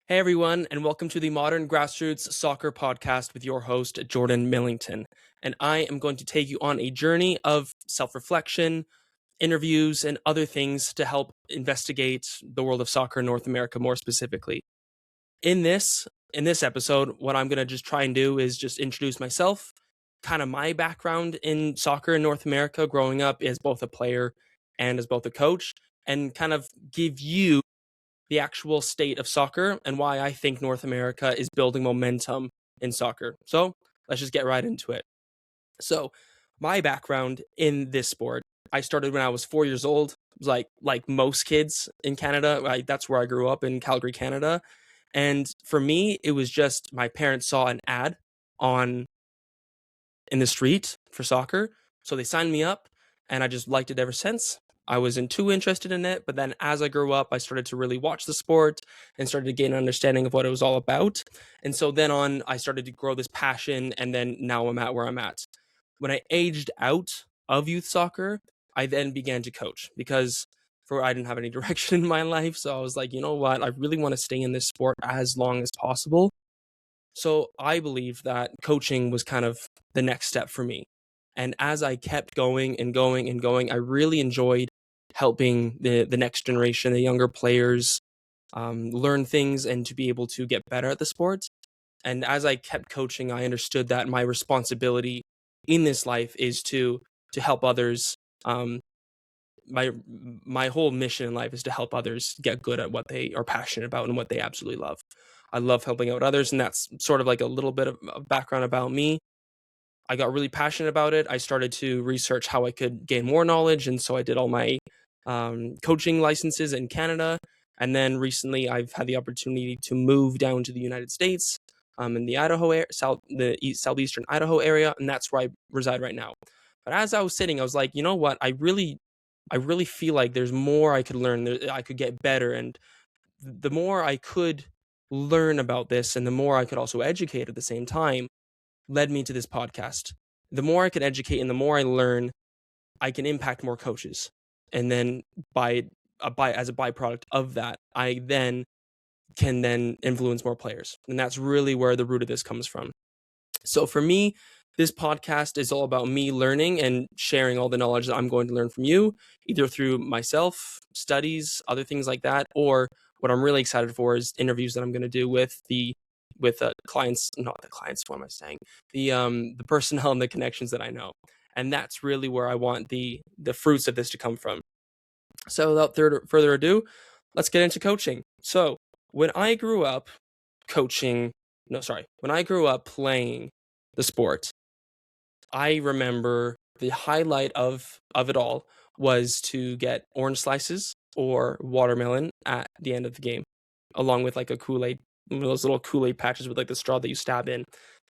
Hey everyone, and welcome to the Modern Grassroots Soccer Podcast with your host, Jordan Millington. And I am going to take you on a journey of self-reflection, interviews, and other things to help investigate the world of soccer in North America more specifically. In this episode, what I'm going to just try and do is just introduce myself, kind of my background in soccer in North America, growing up as both a player and as both a coach, and kind of give you the actual state of soccer and why I think North America is building momentum in soccer. So let's just get right into it. So my background in this sport, I started when I was 4 years old. It was like most kids in Canada. That's where I grew up, in Calgary, Canada. And for me, it was just my parents saw an ad on in the street for soccer. So they signed me up and I just liked it ever since. I wasn't too interested in it, but then as I grew up, I started to really watch the sport and started to gain an understanding of what it was all about. And so then on, I started to grow this passion, and then now I'm at where I'm at. When I aged out of youth soccer, I then began to coach because I didn't have any direction in my life. So I was like, you know what? I really want to stay in this sport as long as possible. So I believe that coaching was kind of the next step for me. And as I kept going and going and going, I really enjoyed helping the next generation, the younger players, learn things and to be able to get better at the sport. And as I kept coaching, I understood that my responsibility in this life is to help others. My whole mission in life is to help others get good at what they are passionate about and what they absolutely love. I love helping out others, and that's sort of like a little bit of background about me. I got really passionate about it. I started to research how I could gain more knowledge, and so I did all my coaching licenses in Canada. And then recently, I've had the opportunity to move down to the United States, in the southeastern Idaho area, and that's where I reside right now. But as I was sitting, I was like, you know what? I really feel like there's more I could learn. I could get better, and the more I could learn about this, and the more I could also educate at the same time, led me to this podcast. The more I can educate and the more I learn, I can impact more coaches. And then as a byproduct of that, I then can then influence more players. And that's really where the root of this comes from. So for me, this podcast is all about me learning and sharing all the knowledge that I'm going to learn from you, either through myself, studies, other things like that, or what I'm really excited for is interviews that I'm going to do with clients, not the clients. What am I saying? The personnel and the connections that I know, and that's really where I want the fruits of this to come from. So without further ado, let's get into coaching. So when I grew up when I grew up playing the sport, I remember the highlight of it all was to get orange slices or watermelon at the end of the game, along with like a Kool-Aid, one of those little Kool-Aid patches with like the straw that you stab in.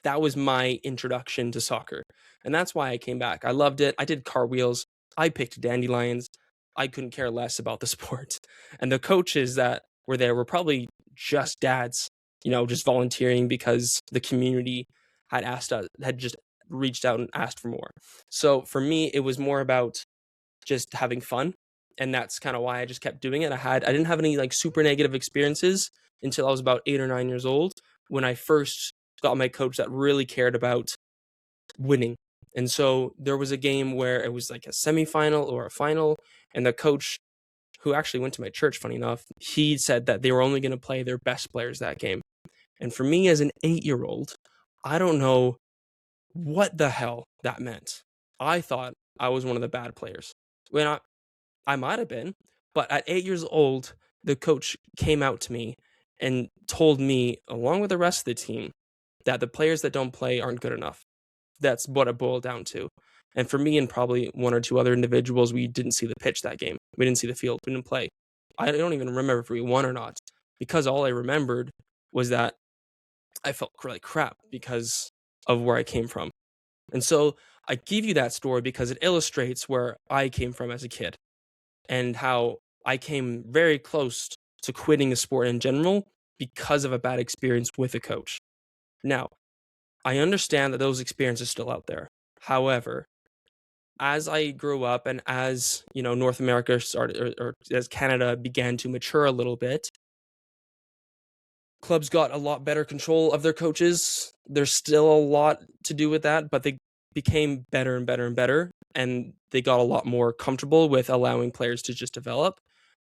That was my introduction to soccer. And that's why I came back. I loved it. I did cartwheels. I picked dandelions. I couldn't care less about the sport. And the coaches that were there were probably just dads, just volunteering because the community had just reached out and asked for more. So for me, it was more about just having fun. And that's kind of why I just kept doing it. I didn't have any like super negative experiences until I was about 8 or 9 years old, when I first got my coach that really cared about winning. And so there was a game where it was like a semifinal or a final, and the coach, who actually went to my church, funny enough, he said that they were only going to play their best players that game. And for me as an 8-year-old, I don't know what the hell that meant. I thought I was one of the bad players. When I might have been, but at 8 years old, the coach came out to me and told me, along with the rest of the team, that the players that don't play aren't good enough. That's what it boiled down to. And for me and probably one or two other individuals, we didn't see the pitch that game. We didn't see the field. We didn't play. I don't even remember if we won or not, because all I remembered was that I felt really crap because of where I came from. And so I give you that story because it illustrates where I came from as a kid and how I came very close to quitting the sport in general because of a bad experience with a coach. Now, I understand that those experiences are still out there. However, as I grew up and as, North America started, or as Canada began to mature a little bit, clubs got a lot better control of their coaches. There's still a lot to do with that, but they became better and better and better, and they got a lot more comfortable with allowing players to just develop.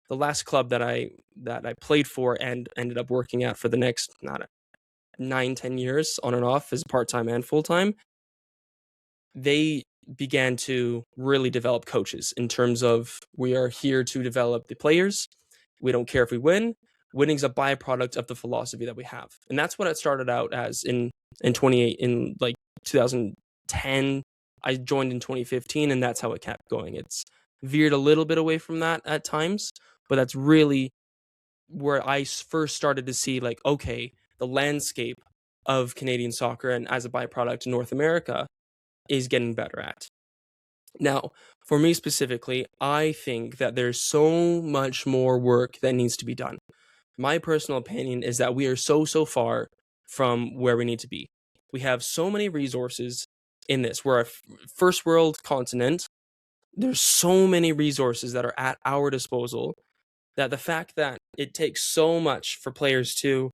The last club that I played for and ended up working at for the next, not 9-10 years on and off as part-time and full-time, they began to really develop coaches in terms of, we are here to develop the players. We don't care if we win. Winning's a byproduct of the philosophy that we have. And that's what it started out as in 2010. I joined in 2015, and that's how it kept going. It's veered a little bit away from that at times, but that's really where I first started to see, like, okay, the landscape of Canadian soccer and as a byproduct in North America is getting better at. Now, for me specifically, I think that there's so much more work that needs to be done. My personal opinion is that we are so far from where we need to be. We have so many resources in this. We're a first world continent. There's so many resources that are at our disposal, that the fact that it takes so much for players to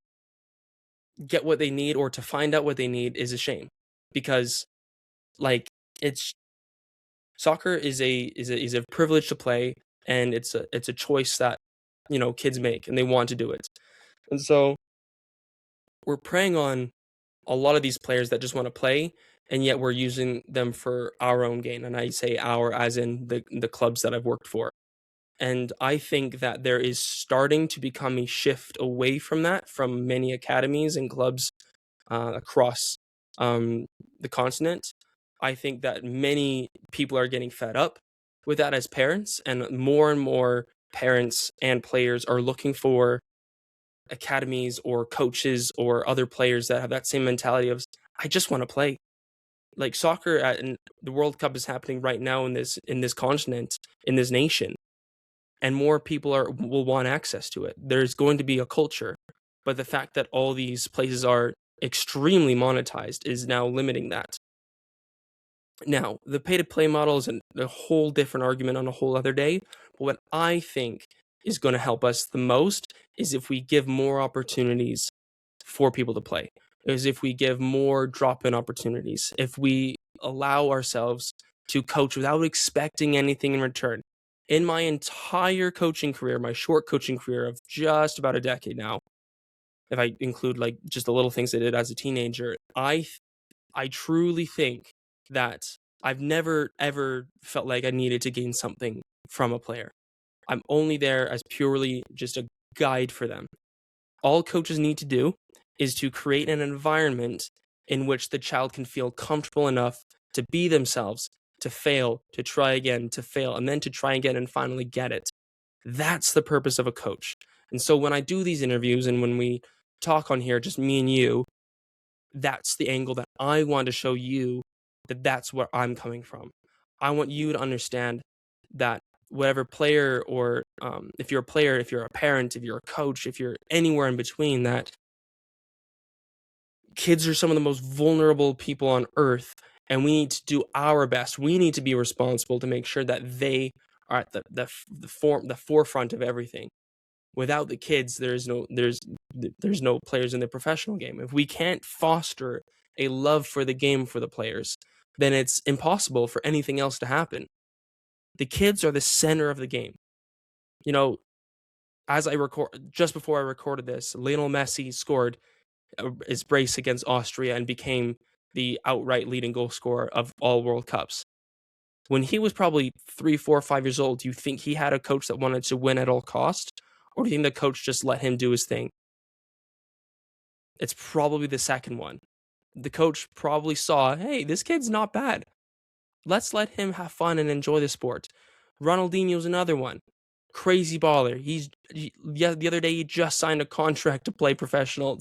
get what they need or to find out what they need is a shame. Because, like, it's soccer is a privilege to play, and it's a choice that, kids make, and they want to do it. And so we're preying on a lot of these players that just want to play, and yet we're using them for our own gain. And I say our as in the clubs that I've worked for. And I think that there is starting to become a shift away from that from many academies and clubs across the continent. I think that many people are getting fed up with that as parents, and more parents and players are looking for academies or coaches or other players that have that same mentality of, I just want to play. Like soccer and the World Cup is happening right now in this continent, in this nation, and more people will want access to it. There's going to be a culture, but the fact that all these places are extremely monetized is now limiting that. Now, the pay-to-play model is a whole different argument on a whole other day, but what I think is going to help us the most is if we give more opportunities for people to play, is if we give more drop-in opportunities, if we allow ourselves to coach without expecting anything in return. In my entire coaching career, my short coaching career of just about a decade now, if I include like just the little things I did as a teenager, I truly think that I've never ever felt like I needed to gain something from a player. I'm only there as purely just a guide for them. All coaches need to do is to create an environment in which the child can feel comfortable enough to be themselves, to fail, to try again, to fail, and then to try again and finally get it. That's the purpose of a coach. And so when I do these interviews and when we talk on here, just me and you, that's the angle that I want to show you, that that's where I'm coming from. I want you to understand that whatever player, or if you're a player, if you're a parent, if you're a coach, if you're anywhere in between, that kids are some of the most vulnerable people on earth, and we need to do our best. We need to be responsible to make sure that they are at the forefront of everything. Without the kids, there's no players in the professional game. If we can't foster a love for the game for the players, then it's impossible for anything else to happen. The kids are the center of the game. Just before I recorded this, Lionel Messi scored his brace against Austria and became the outright leading goal scorer of all World Cups. When he was probably 3, 4, 5 years old, do you think he had a coach that wanted to win at all cost? Or do you think the coach just let him do his thing? It's probably the second one. The coach probably saw, hey, this kid's not bad. Let's let him have fun and enjoy the sport. Ronaldinho's another one. Crazy baller. The other day he just signed a contract to play professional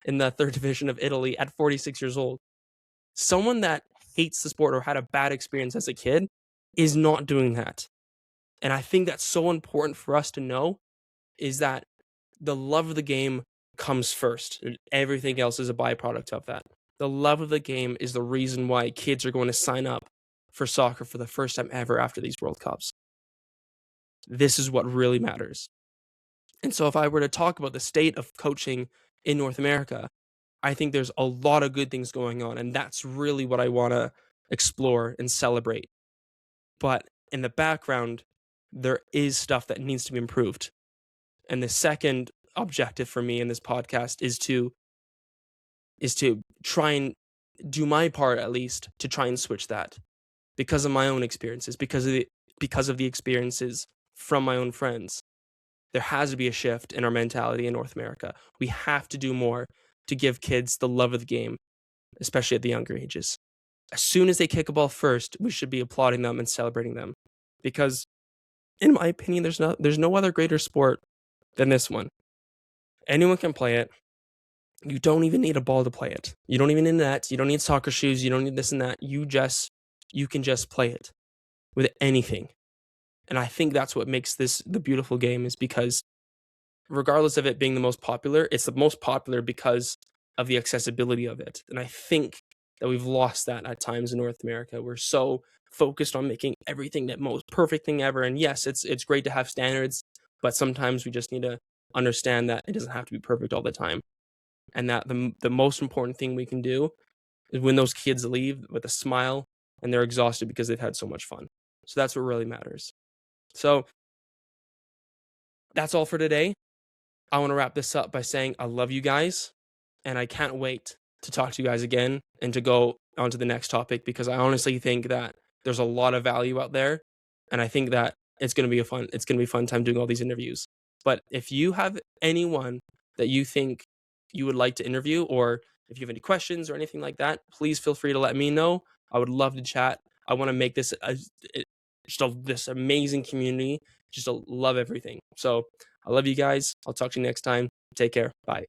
in the third division of Italy at 46 years old. Someone that hates the sport or had a bad experience as a kid is not doing that. And I think that's so important for us to know, is that the love of the game comes first. Everything else is a byproduct of that. The love of the game is the reason why kids are going to sign up for soccer for the first time ever after these World Cups. This is what really matters. And so if I were to talk about the state of coaching in North America. I think there's a lot of good things going on, and that's really what I want to explore and celebrate. But in the background, there is stuff that needs to be improved. And the second objective for me in this podcast is to try and do my part, at least, to try and switch that, because of my own experiences, because of the experiences from my own friends. There has to be a shift in our mentality in North America. We have to do more to give kids the love of the game, especially at the younger ages. As soon as they kick a ball first, we should be applauding them and celebrating them, because in my opinion, there's no other greater sport than this one. Anyone can play it. You don't even need a ball to play it. You don't even need nets. You don't need soccer shoes. You don't need this and that. You can just play it with anything. And I think that's what makes this the beautiful game, is because regardless of it being the most popular, it's the most popular because of the accessibility of it. And I think that we've lost that at times in North America. We're so focused on making everything that most perfect thing ever. And yes, it's great to have standards, but sometimes we just need to understand that it doesn't have to be perfect all the time. And that the most important thing we can do is when those kids leave with a smile and they're exhausted because they've had so much fun. So that's what really matters. So that's all for today. I want to wrap this up by saying I love you guys, and I can't wait to talk to you guys again and to go on to the next topic, because I honestly think that there's a lot of value out there, and I think that it's going to be a fun time doing all these interviews. But if you have anyone that you think you would like to interview, or if you have any questions or anything like that, please feel free to let me know. I would love to chat. I want to make this this amazing community. Just love everything. So I love you guys. I'll talk to you next time. Take care. Bye.